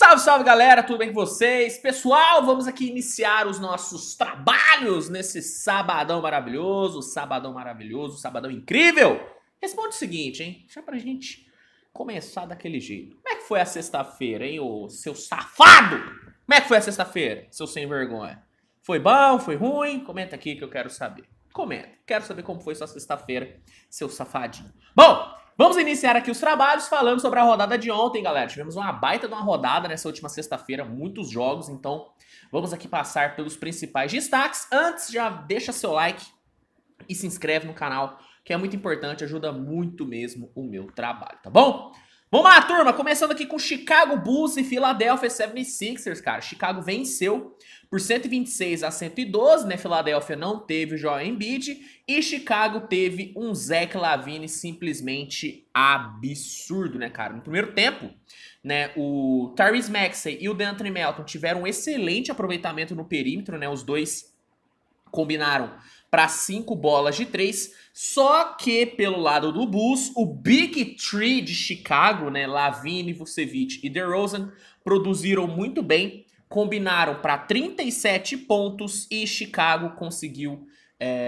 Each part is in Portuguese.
Salve, salve galera, tudo bem com vocês? Pessoal, vamos aqui iniciar os nossos trabalhos nesse sabadão maravilhoso, sabadão incrível. Responde o seguinte, hein? Já pra gente começar daquele jeito. Como é que foi a sexta-feira, hein, ô seu safado? Como é que foi a sexta-feira, seu sem vergonha? Foi bom, foi ruim? Comenta aqui que eu quero saber. Comenta, quero saber como foi sua sexta-feira, seu safadinho. Bom, vamos iniciar aqui os trabalhos falando sobre a rodada de ontem, galera. Tivemos uma baita de uma rodada nessa última sexta-feira, muitos jogos, então vamos aqui passar pelos principais destaques. Antes, já deixa seu like e se inscreve no canal, que é muito importante, ajuda muito mesmo o meu trabalho, tá bom? Vamos lá, turma, começando aqui com Chicago Bulls e Philadelphia 76ers, cara. Chicago venceu por 126-112, né? Philadelphia não teve o Joel Embiid e Chicago teve um Zach LaVine simplesmente absurdo, né, cara? No primeiro tempo, né, o Tyrese Maxey e o DeAndre Melton tiveram um excelente aproveitamento no perímetro, né? Os dois combinaram para 5 bolas de 3, só que pelo lado do Bulls, o Big Three de Chicago, né, LaVine, Vucevic e DeRozan, produziram muito bem, combinaram para 37 pontos e Chicago conseguiu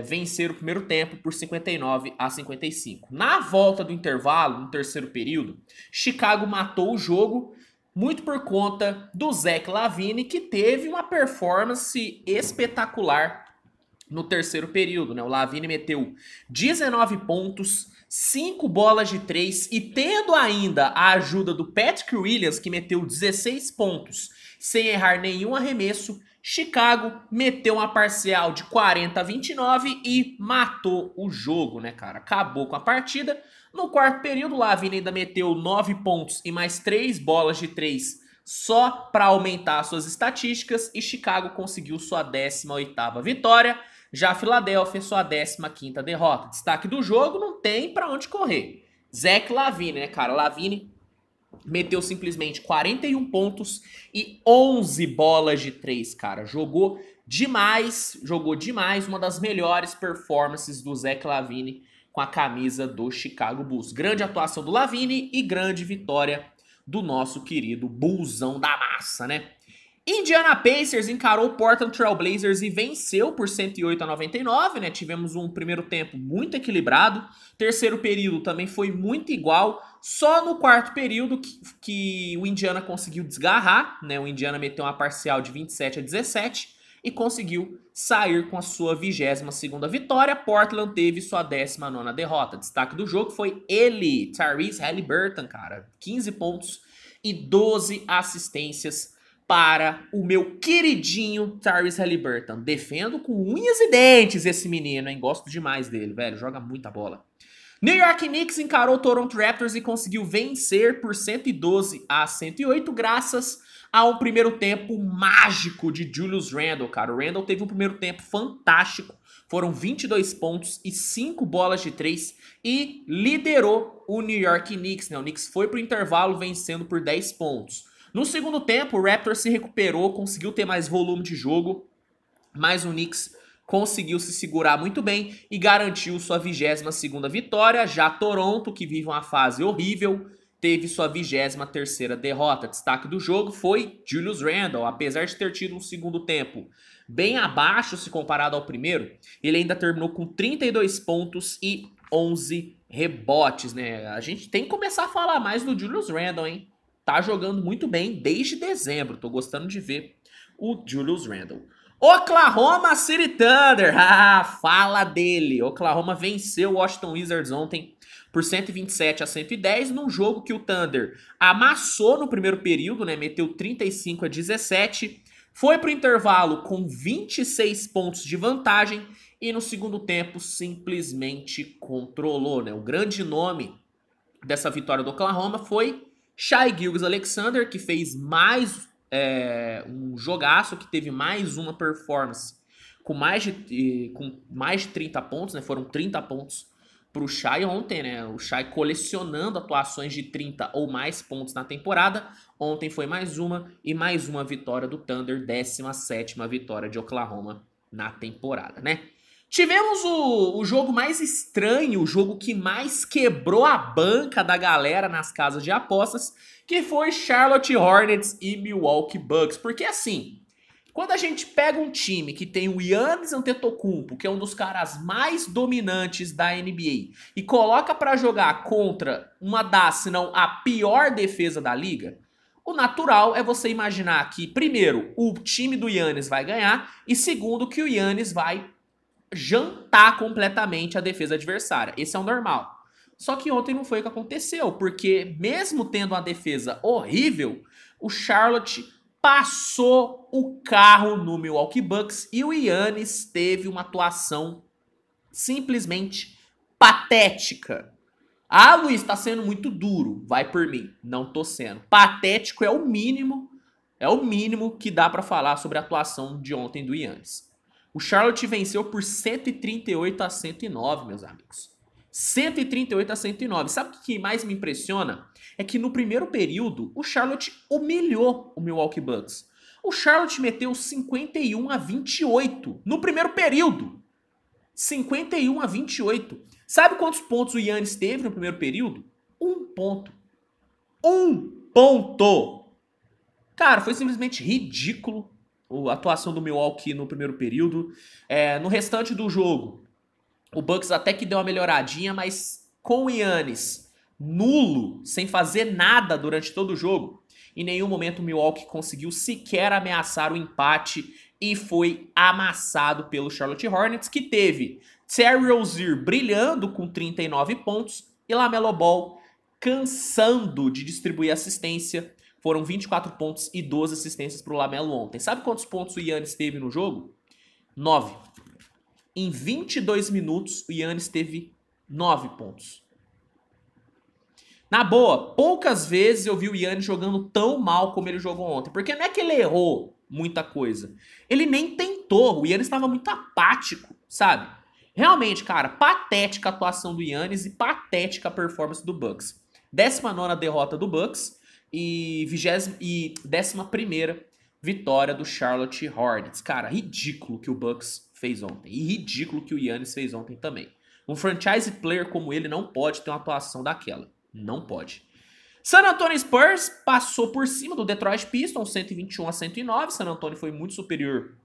vencer o primeiro tempo por 59-55. Na volta do intervalo, no terceiro período, Chicago matou o jogo, muito por conta do Zach LaVine, que teve uma performance espetacular no terceiro período, né? O LaVine meteu 19 pontos, 5 bolas de 3 e tendo ainda a ajuda do Patrick Williams, que meteu 16 pontos sem errar nenhum arremesso, Chicago meteu uma parcial de 40-29 e matou o jogo, né, cara? Acabou com a partida. No quarto período, o LaVine ainda meteu 9 pontos e mais 3 bolas de 3 só para aumentar suas estatísticas e Chicago conseguiu sua 18ª vitória. Já a Philadelphia, sua 15ª derrota. Destaque do jogo, não tem pra onde correr. Zach LaVine, né, cara? LaVine meteu simplesmente 41 pontos e 11 bolas de 3, cara. Jogou demais. Uma das melhores performances do Zach LaVine com a camisa do Chicago Bulls. Grande atuação do LaVine e grande vitória do nosso querido Bullzão da massa, né? Indiana Pacers encarou o Portland Trail Blazers e venceu por 108-99, né? Tivemos um primeiro tempo muito equilibrado. Terceiro período também foi muito igual. Só no quarto período que o Indiana conseguiu desgarrar, né? O Indiana meteu uma parcial de 27-17 e conseguiu sair com a sua 22ª vitória. Portland teve sua 19ª derrota. Destaque do jogo foi ele, Tyrese Haliburton, cara. 15 pontos e 12 assistências para o meu queridinho Tyrese Haliburton. Defendo com unhas e dentes esse menino, hein? Gosto demais dele, velho. Joga muita bola. New York Knicks encarou o Toronto Raptors e conseguiu vencer por 112-108 graças a um primeiro tempo mágico de Julius Randle, cara. O Randle teve um primeiro tempo fantástico. Foram 22 pontos e 5 bolas de 3 e liderou o New York Knicks, né? O Knicks foi pro intervalo vencendo por 10 pontos. No segundo tempo, o Raptors se recuperou, conseguiu ter mais volume de jogo, mas o Knicks conseguiu se segurar muito bem e garantiu sua 22ª vitória. Já Toronto, que vive uma fase horrível, teve sua 23ª derrota. Destaque do jogo foi Julius Randle. Apesar de ter tido um segundo tempo bem abaixo se comparado ao primeiro, ele ainda terminou com 32 pontos e 11 rebotes, né? A gente tem que começar a falar mais do Julius Randle, hein? Tá jogando muito bem desde dezembro. Tô gostando de ver o Julius Randle. Oklahoma City Thunder. Ah, fala dele. Oklahoma venceu o Washington Wizards ontem por 127-110 num jogo que o Thunder amassou no primeiro período, né? Meteu 35-17. Foi pro intervalo com 26 pontos de vantagem e no segundo tempo simplesmente controlou, né? O grande nome dessa vitória do Oklahoma foi Shai Gilgeous-Alexander, que fez mais um jogaço, que teve mais uma performance com mais de 30 pontos, né? Foram 30 pontos pro Shai ontem, né? O Shai colecionando atuações de 30 ou mais pontos na temporada. Ontem foi mais uma vitória do Thunder, 17ª vitória de Oklahoma na temporada, né? Tivemos o jogo mais estranho, o jogo que mais quebrou a banca da galera nas casas de apostas, que foi Charlotte Hornets e Milwaukee Bucks. Porque assim, quando a gente pega um time que tem o Giannis Antetokounmpo, que é um dos caras mais dominantes da NBA, e coloca pra jogar contra uma das, se não a pior defesa da liga, o natural é você imaginar que, primeiro, o time do Giannis vai ganhar, e segundo, que o Giannis vai jantar completamente a defesa adversária. Esse é o normal. Só que ontem não foi o que aconteceu, porque mesmo tendo uma defesa horrível, o Charlotte passou o carro no Milwaukee Bucks e o Giannis teve uma atuação simplesmente patética. Ah, Luiz, tá sendo muito duro. Vai por mim. Não tô sendo. Patético é o mínimo que dá pra falar sobre a atuação de ontem do Giannis. O Charlotte venceu por 138-109, meus amigos. 138-109. Sabe o que mais me impressiona? É que no primeiro período, o Charlotte humilhou o Milwaukee Bucks. O Charlotte meteu 51-28 no primeiro período. 51-28. Sabe quantos pontos o Giannis teve no primeiro período? 1 ponto. 1 ponto. Cara, foi simplesmente ridículo a atuação do Milwaukee no primeiro período. No restante do jogo, o Bucks até que deu uma melhoradinha, mas com o Giannis nulo, sem fazer nada durante todo o jogo, em nenhum momento o Milwaukee conseguiu sequer ameaçar o empate e foi amassado pelo Charlotte Hornets, que teve Terry Rozier brilhando com 39 pontos e LaMelo Ball cansando de distribuir assistência. Foram 24 pontos e 12 assistências para o LaMelo ontem. Sabe quantos pontos o Giannis teve no jogo? 9. Em 22 minutos, o Giannis teve 9 pontos. Na boa, poucas vezes eu vi o Giannis jogando tão mal como ele jogou ontem. Porque não é que ele errou muita coisa. Ele nem tentou. O Giannis estava muito apático, sabe? Realmente, cara, patética a atuação do Giannis e patética a performance do Bucks. 19ª derrota do Bucks e 11ª vitória do Charlotte Hornets. Cara, ridículo que o Bucks fez ontem. E ridículo que o Giannis fez ontem também. Um franchise player como ele não pode ter uma atuação daquela. Não pode. San Antonio Spurs passou por cima do Detroit Pistons, 121-109. San Antonio foi muito superior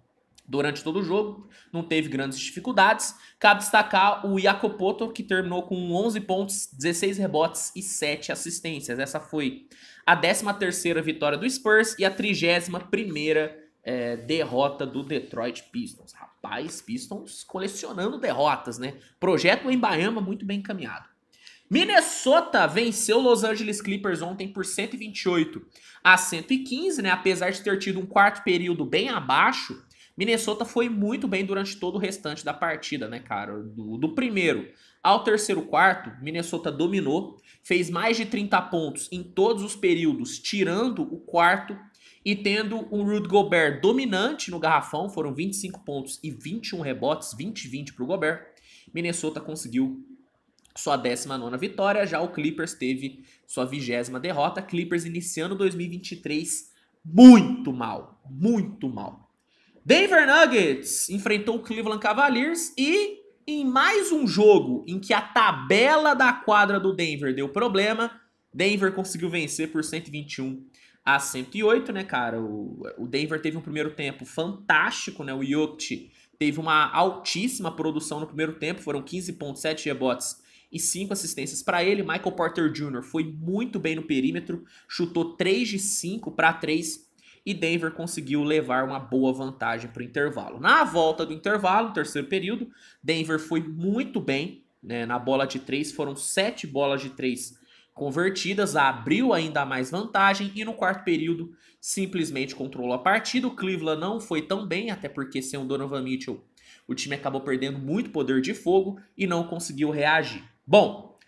durante todo o jogo, não teve grandes dificuldades. Cabe destacar o Jakob Poeltl, que terminou com 11 pontos, 16 rebotes e 7 assistências. Essa foi a 13ª vitória do Spurs e a 31ª derrota do Detroit Pistons. Rapaz, Pistons colecionando derrotas, né? Projeto Wembanyama muito bem encaminhado. Minnesota venceu Los Angeles Clippers ontem por 128-115, né? Apesar de ter tido um quarto período bem abaixo, Minnesota foi muito bem durante todo o restante da partida, né, cara? Do primeiro ao terceiro quarto, Minnesota dominou, fez mais de 30 pontos em todos os períodos, tirando o quarto, e tendo um Rudy Gobert dominante no garrafão, foram 25 pontos e 21 rebotes, 20-20 para o Gobert. Minnesota conseguiu sua 19ª vitória, já o Clippers teve sua 20ª derrota. Clippers iniciando 2023 muito mal, muito mal. Denver Nuggets enfrentou o Cleveland Cavaliers e em mais um jogo em que a tabela da quadra do Denver deu problema, Denver conseguiu vencer por 121-108, né, cara? O Denver teve um primeiro tempo fantástico, né? O Jokic teve uma altíssima produção no primeiro tempo, foram 15 pontos, 7 rebotes e 5 assistências para ele. Michael Porter Jr. foi muito bem no perímetro, chutou 3 de 5 para 3 e Denver conseguiu levar uma boa vantagem para o intervalo. Na volta do intervalo, no terceiro período, Denver foi muito bem, né, na bola de 3, foram 7 bolas de 3 convertidas, abriu ainda mais vantagem e no quarto período simplesmente controlou a partida. O Cleveland não foi tão bem, até porque sem o Donovan Mitchell o time acabou perdendo muito poder de fogo e não conseguiu reagir. Bom,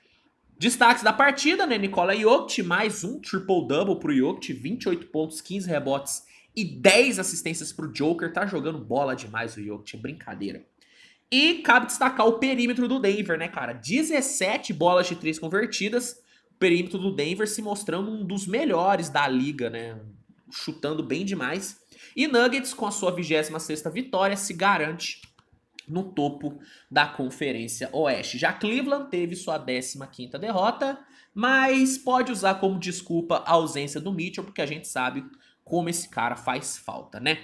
destaques da partida, né? Nikola Jokic, mais um triple-double pro Jokic, 28 pontos, 15 rebotes e 10 assistências pro Joker. Tá jogando bola demais o Jokic, brincadeira. E cabe destacar o perímetro do Denver, né, cara? 17 bolas de 3 convertidas. O perímetro do Denver se mostrando um dos melhores da liga, né? Chutando bem demais. E Nuggets, com a sua 26ª vitória, se garante no topo da Conferência Oeste. Já Cleveland teve sua 15ª derrota, mas pode usar como desculpa a ausência do Mitchell, porque a gente sabe como esse cara faz falta, né?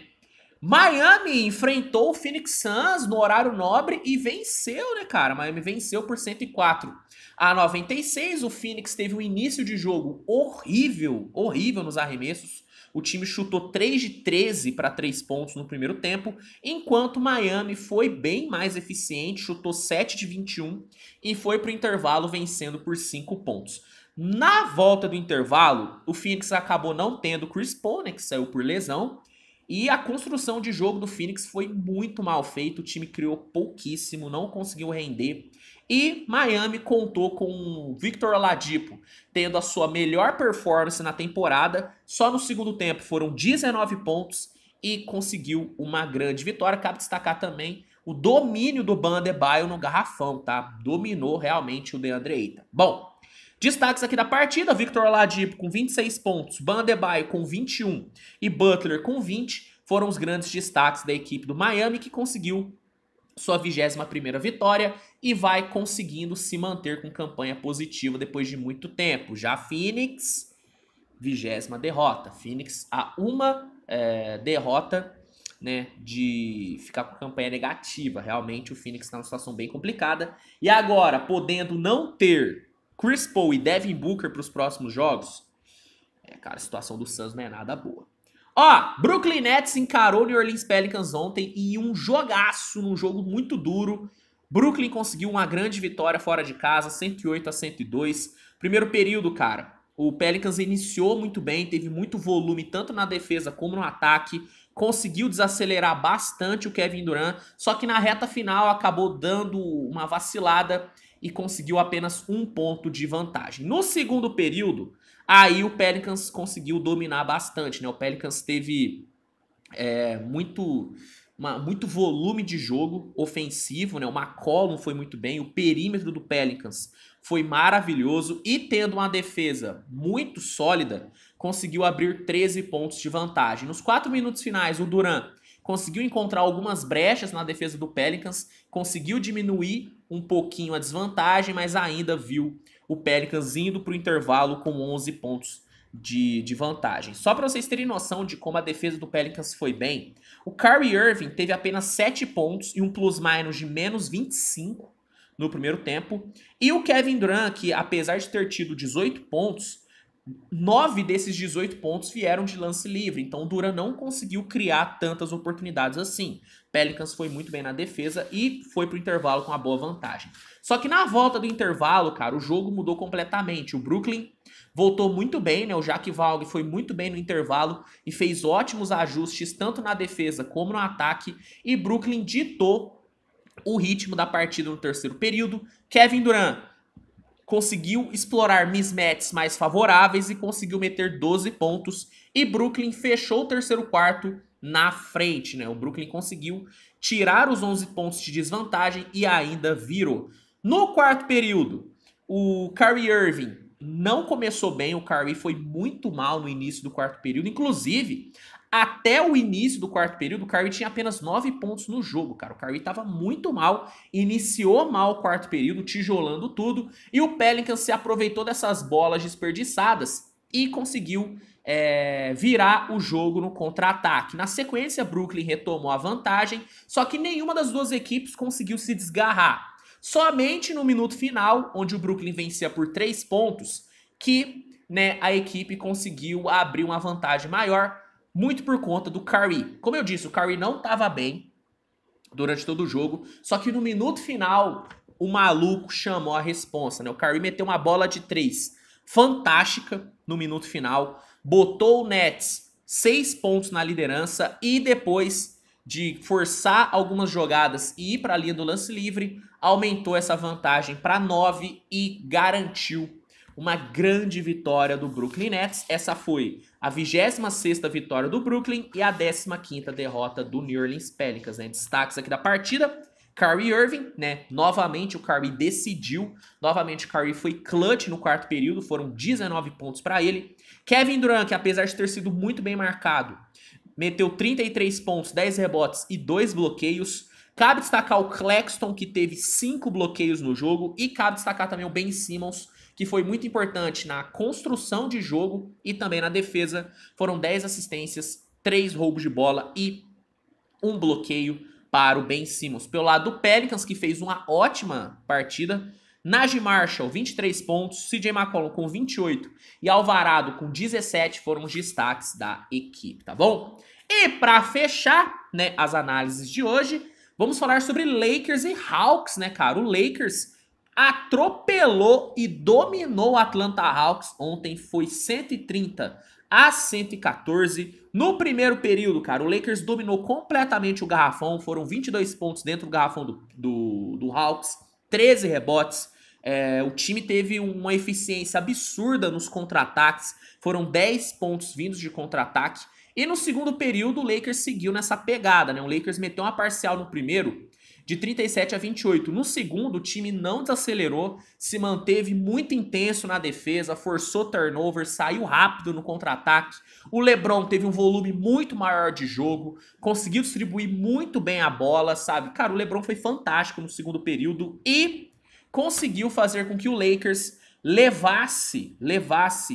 Miami enfrentou o Phoenix Suns no horário nobre e venceu, né, cara? Miami venceu por 104-96. O Phoenix teve um início de jogo horrível, horrível nos arremessos. O time chutou 3 de 13 para 3 pontos no primeiro tempo, enquanto Miami foi bem mais eficiente, chutou 7 de 21 e foi para o intervalo vencendo por 5 pontos. Na volta do intervalo, o Phoenix acabou não tendo Chris Paul, né, que saiu por lesão, e a construção de jogo do Phoenix foi muito mal feita, o time criou pouquíssimo, não conseguiu render. E Miami contou com o Victor Oladipo tendo a sua melhor performance na temporada. Só no segundo tempo foram 19 pontos e conseguiu uma grande vitória. Cabe destacar também o domínio do Bam Adebayo no garrafão, tá? Dominou realmente o DeAndre Ayton. Bom, destaques aqui da partida: Victor Oladipo com 26 pontos, Bam Adebayo com 21 e Butler com 20 foram os grandes destaques da equipe do Miami, que conseguiu sua 21ª vitória e vai conseguindo se manter com campanha positiva depois de muito tempo. Já Phoenix, 20ª derrota. Phoenix a uma derrota, né, de ficar com campanha negativa. Realmente o Phoenix está numa situação bem complicada. E agora, podendo não ter Chris Paul e Devin Booker para os próximos jogos, cara, a situação do Suns não é nada boa. Ó, Brooklyn Nets encarou o New Orleans Pelicans ontem e um jogaço, num jogo muito duro. Brooklyn conseguiu uma grande vitória fora de casa, 108-102. Primeiro período, cara, o Pelicans iniciou muito bem, teve muito volume tanto na defesa como no ataque. Conseguiu desacelerar bastante o Kevin Durant, só que na reta final acabou dando uma vacilada e conseguiu apenas 1 ponto de vantagem. No segundo período, aí o Pelicans conseguiu dominar bastante, né? O Pelicans teve muito volume de jogo ofensivo, né? O McCollum foi muito bem, o perímetro do Pelicans foi maravilhoso e, tendo uma defesa muito sólida, conseguiu abrir 13 pontos de vantagem. Nos 4 minutos finais, o Durant conseguiu encontrar algumas brechas na defesa do Pelicans, conseguiu diminuir um pouquinho a desvantagem, mas ainda viu o Pelicans indo para o intervalo com 11 pontos de vantagem. Só para vocês terem noção de como a defesa do Pelicans foi bem, o Kyrie Irving teve apenas 7 pontos e um plus-minus de menos 25 no primeiro tempo. E o Kevin Durant, que apesar de ter tido 18 pontos, 9 desses 18 pontos vieram de lance livre, então o Durant não conseguiu criar tantas oportunidades assim. Pelicans foi muito bem na defesa e foi pro intervalo com uma boa vantagem. Só que na volta do intervalo, cara, o jogo mudou completamente. O Brooklyn voltou muito bem, né? O Jack Vaughan foi muito bem no intervalo e fez ótimos ajustes tanto na defesa como no ataque, e Brooklyn ditou o ritmo da partida no terceiro período. Kevin Durant conseguiu explorar mismatches mais favoráveis e conseguiu meter 12 pontos. E Brooklyn fechou o terceiro quarto na frente, né? O Brooklyn conseguiu tirar os 11 pontos de desvantagem e ainda virou. No quarto período, o Kyrie Irving não começou bem. O Kyrie foi muito mal no início do quarto período. Inclusive, até o início do quarto período, o Kyrie tinha apenas 9 pontos no jogo, cara. O Kyrie tava muito mal, iniciou mal o quarto período, tijolando tudo, e o Pelicans se aproveitou dessas bolas desperdiçadas e conseguiu virar o jogo no contra-ataque. Na sequência, Brooklyn retomou a vantagem, só que nenhuma das duas equipes conseguiu se desgarrar. Somente no minuto final, onde o Brooklyn vencia por 3 pontos, que, né, a equipe conseguiu abrir uma vantagem maior, muito por conta do Kyrie. Como eu disse, o Kyrie não estava bem durante todo o jogo, só que no minuto final o maluco chamou a responsa, né? O Kyrie meteu uma bola de 3 fantástica no minuto final, botou o Nets 6 pontos na liderança e depois de forçar algumas jogadas e ir para a linha do lance livre, aumentou essa vantagem para 9 e garantiu uma grande vitória do Brooklyn Nets. Essa foi a 26ª vitória do Brooklyn e a 15ª derrota do New Orleans Pelicans, né? Destaques aqui da partida: Kyrie Irving, né? Novamente o Kyrie decidiu, novamente o Kyrie foi clutch no quarto período, foram 19 pontos para ele. Kevin Durant, que apesar de ter sido muito bem marcado, meteu 33 pontos, 10 rebotes e 2 bloqueios. Cabe destacar o Claxton, que teve 5 bloqueios no jogo, e cabe destacar também o Ben Simmons, que foi muito importante na construção de jogo e também na defesa. Foram 10 assistências, 3 roubos de bola e 1 bloqueio para o Ben Simmons. Pelo lado do Pelicans, que fez uma ótima partida, Najee Marshall, 23 pontos, CJ McCollum com 28 e Alvarado com 17 foram os destaques da equipe, tá bom? E para fechar, né, as análises de hoje, vamos falar sobre Lakers e Hawks, né, cara? O Lakers atropelou e dominou o Atlanta Hawks ontem, foi 130-114. No primeiro período, cara, o Lakers dominou completamente o garrafão, foram 22 pontos dentro do garrafão do Hawks, 13 rebotes. O time teve uma eficiência absurda nos contra-ataques, foram 10 pontos vindos de contra-ataque. E no segundo período, o Lakers seguiu nessa pegada, né? O Lakers meteu uma parcial no primeiro de 37-28. No segundo, o time não desacelerou, se manteve muito intenso na defesa, forçou turnover, saiu rápido no contra-ataque. O LeBron teve um volume muito maior de jogo, conseguiu distribuir muito bem a bola, sabe? Cara, o LeBron foi fantástico no segundo período e conseguiu fazer com que o Lakers levasse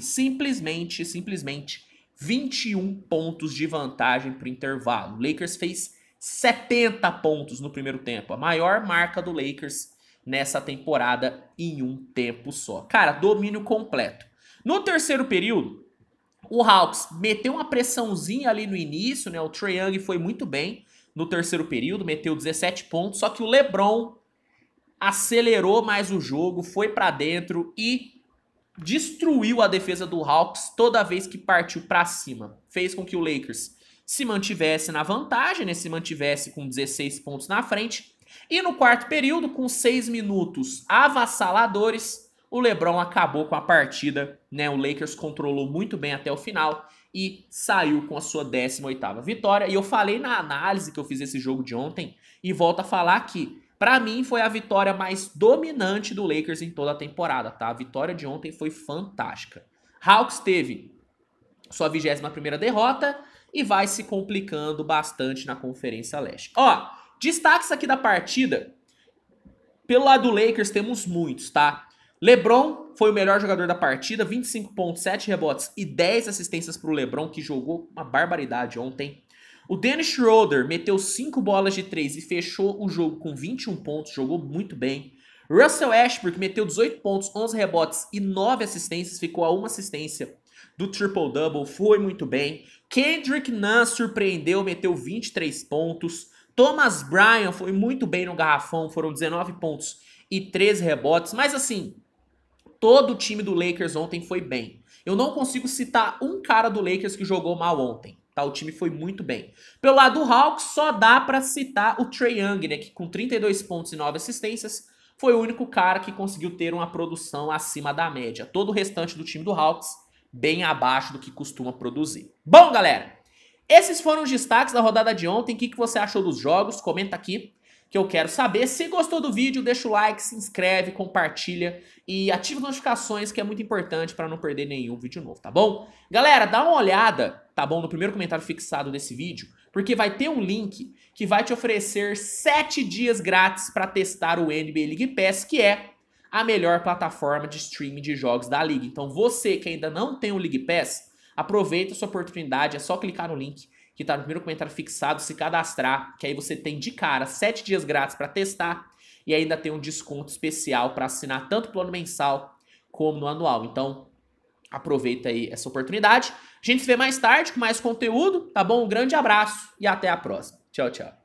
simplesmente 21 pontos de vantagem para o intervalo. O Lakers fez 70 pontos no primeiro tempo, a maior marca do Lakers nessa temporada em um tempo só. Cara, domínio completo. No terceiro período, o Hawks meteu uma pressãozinha ali no início, né? O Trae Young foi muito bem no terceiro período, meteu 17 pontos, só que o LeBron acelerou mais o jogo, foi pra dentro e destruiu a defesa do Hawks toda vez que partiu pra cima. Fez com que o Lakers se mantivesse na vantagem, né? Se mantivesse com 16 pontos na frente. E no quarto período, com 6 minutos avassaladores, o LeBron acabou com a partida, né? O Lakers controlou muito bem até o final e saiu com a sua 18ª vitória. E eu falei na análise que eu fiz esse jogo de ontem e volto a falar aqui. Pra mim, foi a vitória mais dominante do Lakers em toda a temporada, tá? A vitória de ontem foi fantástica. Hawks teve sua 21ª derrota e vai se complicando bastante na Conferência Leste. Ó, destaques aqui da partida. Pelo lado do Lakers, temos muitos, tá? LeBron foi o melhor jogador da partida, 25 pontos, 7 rebotes e 10 assistências pro LeBron, que jogou uma barbaridade ontem. O Dennis Schroeder meteu 5 bolas de 3 e fechou o jogo com 21 pontos, jogou muito bem. Russell Westbrook meteu 18 pontos, 11 rebotes e 9 assistências, ficou a uma assistência do triple-double, foi muito bem. Kendrick Nunn surpreendeu, meteu 23 pontos. Thomas Bryant foi muito bem no garrafão, foram 19 pontos e 13 rebotes. Mas assim, todo o time do Lakers ontem foi bem. Eu não consigo citar um cara do Lakers que jogou mal ontem. Tá, o time foi muito bem. Pelo lado do Hawks, só dá pra citar o Trae Young, né, que com 32 pontos e 9 assistências, foi o único cara que conseguiu ter uma produção acima da média. Todo o restante do time do Hawks, bem abaixo do que costuma produzir. Bom, galera, esses foram os destaques da rodada de ontem. O que você achou dos jogos? Comenta aqui, que eu quero saber. Se gostou do vídeo, deixa o like, se inscreve, compartilha e ativa as notificações, que é muito importante para não perder nenhum vídeo novo, tá bom? Galera, dá uma olhada, tá bom, no primeiro comentário fixado desse vídeo, porque vai ter um link que vai te oferecer 7 dias grátis para testar o NBA League Pass, que é a melhor plataforma de streaming de jogos da liga. Então você que ainda não tem o League Pass, aproveita essa oportunidade, é só clicar no link que tá no primeiro comentário fixado, se cadastrar, que aí você tem de cara 7 dias grátis para testar e ainda tem um desconto especial para assinar tanto o plano mensal como no anual. Então, aproveita aí essa oportunidade. A gente se vê mais tarde com mais conteúdo, tá bom? Um grande abraço e até a próxima. Tchau, tchau.